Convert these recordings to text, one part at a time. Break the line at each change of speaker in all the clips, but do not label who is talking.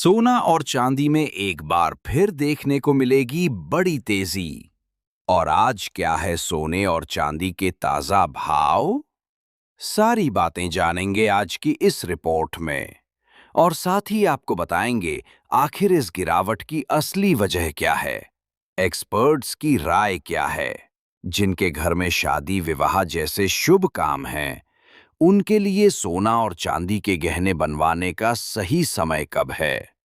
सोना और चांदी में एक बार फिर देखने को मिलेगी बड़ी तेजी। और आज क्या है सोने और चांदी के ताजा भाव? सारी बातें जानेंगे आज की इस रिपोर्ट में। और साथ ही आपको बताएंगे आखिर इस गिरावट की असली वजह क्या है, एक्सपर्ट्स की राय क्या है, जिनके घर में शादी विवाह जैसे शुभ काम हैं, उनके लिए सोना और चांदी के गहने बनवाने का सही समय कब है।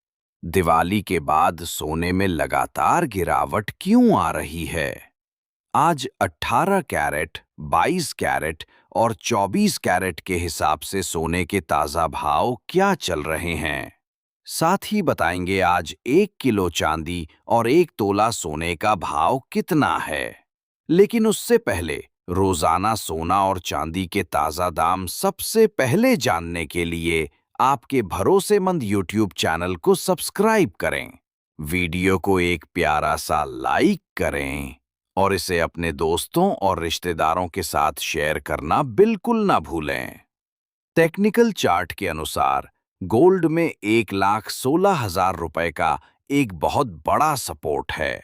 दिवाली के बाद सोने में लगातार गिरावट क्यों आ रही है? आज 18 कैरेट, 22 कैरेट और 24 कैरेट के हिसाब से सोने के ताजा भाव क्या चल रहे हैं? साथ ही बताएंगे आज 1 किलो चांदी और 1 तोला सोने का भाव कितना है। लेकिन उससे पहले रोजाना सोना और चांदी के ताजा दाम सबसे पहले जानने के लिए आपके भरोसेमंद YouTube चैनल को सब्सक्राइब करें, वीडियो को एक प्यारा सा लाइक करें और इसे अपने दोस्तों और रिश्तेदारों के साथ शेयर करना बिल्कुल ना भूलें। टेक्निकल चार्ट के अनुसार गोल्ड में 1,16,000 रुपए का एक बहुत बड़ा सपोर्ट है।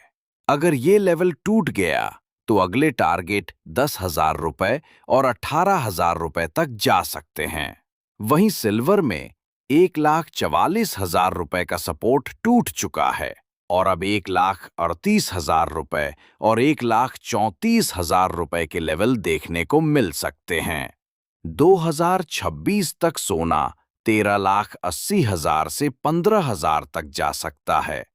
अगर ये लेवल टूट गया तो अगले टारगेट 10,000 रुपए और 18,000 रुपए तक जा सकते हैं। वहीं सिल्वर में 1,44,000 रुपए का सपोर्ट टूट चुका है और अब 1,38,000 रुपए और 1,34,000 रुपए के लेवल देखने को मिल सकते हैं। 2026 तक सोना 13,80,000 से 15,000 तक जा सकता है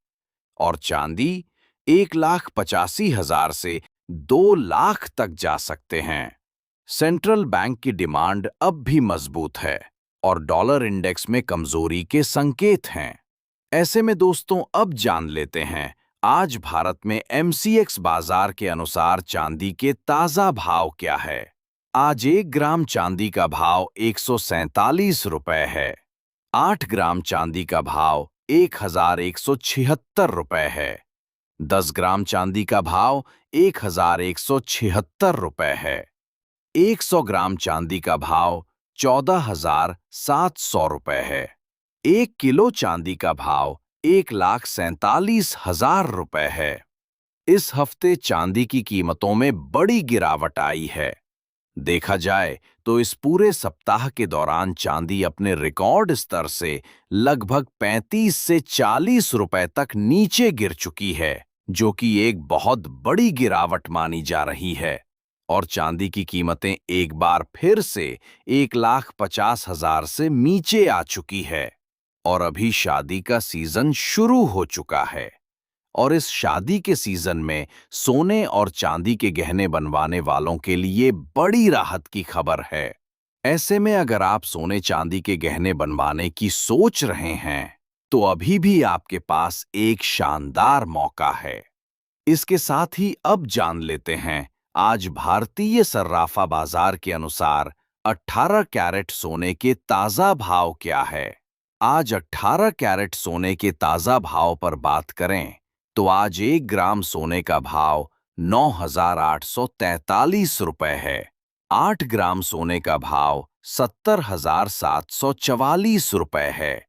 और चांदी 1,85,000 से 2 लाख तक जा सकते हैं। सेंट्रल बैंक की डिमांड अब भी मजबूत है और डॉलर इंडेक्स में कमजोरी के संकेत हैं। ऐसे में दोस्तों अब जान लेते हैं आज भारत में MCX बाजार के अनुसार चांदी के ताजा भाव क्या है। आज 1 ग्राम चांदी का भाव 147 रुपए है। 8 ग्राम चांदी का भाव 1,176 रुपए है। 10 ग्राम चांदी का भाव 1,176 रुपए है। 100 ग्राम चांदी का भाव 14,700 रुपए है। 1 किलो चांदी का भाव 1,47,000 रुपए है। इस हफ्ते चांदी की कीमतों में बड़ी गिरावट आई है। देखा जाए तो इस पूरे सप्ताह के दौरान चांदी अपने रिकॉर्ड स्तर से लगभग 35 से 40 रुपए तक नीचे गिर चुकी है, जो कि एक बहुत बड़ी गिरावट मानी जा रही है। और चांदी की कीमतें एक बार फिर से 1,50,000 से नीचे आ चुकी है और अभी शादी का सीजन शुरू हो चुका है। और इस शादी के सीजन में सोने और चांदी के गहने बनवाने वालों के लिए बड़ी राहत की खबर है। ऐसे में अगर आप सोने चांदी के गहने बनवाने की सोच रहे हैं, तो अभी भी आपके पास एक शानदार मौका है। इसके साथ ही अब जान लेते हैं आज भारतीय सर्राफा बाजार के अनुसार 18 कैरेट सोने के ताजा भाव क्या है। आज 18 कैरेट सोने के ताजा भाव पर बात करें तो आज 1 ग्राम सोने का भाव 9,843 रुपए है। 8 ग्राम सोने का भाव 70,744 रुपए है।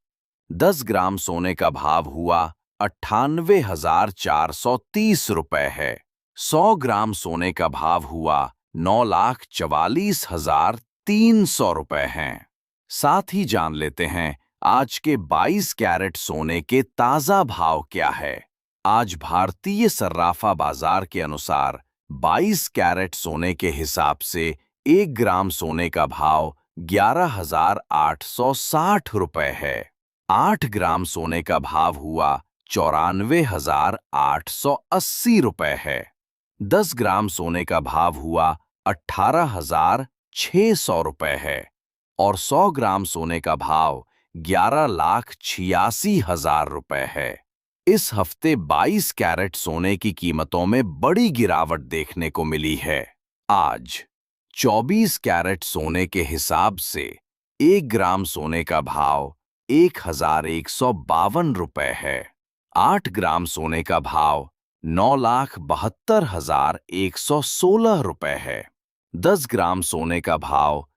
10 ग्राम सोने का भाव हुआ 98,430 रुपए है। 100 ग्राम सोने का भाव हुआ 9,44,300 रुपए हैं। साथ ही जान लेते हैं आज के 22 कैरेट सोने के ताजा भाव क्या है। आज भारतीय सर्राफा बाजार के अनुसार 22 कैरेट सोने के हिसाब से 1 ग्राम सोने का भाव 11,860 रुपए है। 8 ग्राम सोने का भाव हुआ 94,880 रुपए है। 10 ग्राम सोने का भाव हुआ 18,600 रुपए है और 100 ग्राम सोने का भाव 11,86,000 रुपए है। इस हफ्ते 22 कैरेट सोने की कीमतों में बड़ी गिरावट देखने को मिली है। आज 24 कैरेट सोने के हिसाब से 1 ग्राम सोने का भाव 1,152 रुपए है। 8 ग्राम सोने का भाव 9,72,116 रुपए है। 10 ग्राम सोने का भाव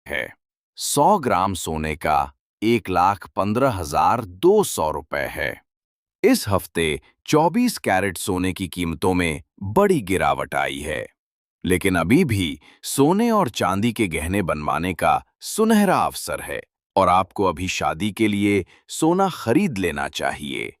है 100 ग्राम सोने का 1,15,200 रुपए है। इस हफ्ते 24 कैरेट सोने की कीमतों में बड़ी गिरावट आई है। लेकिन अभी भी सोने और चांदी के गहने बनवाने का सुनहरा अवसर है और आपको अभी शादी के लिए सोना खरीद लेना चाहिए।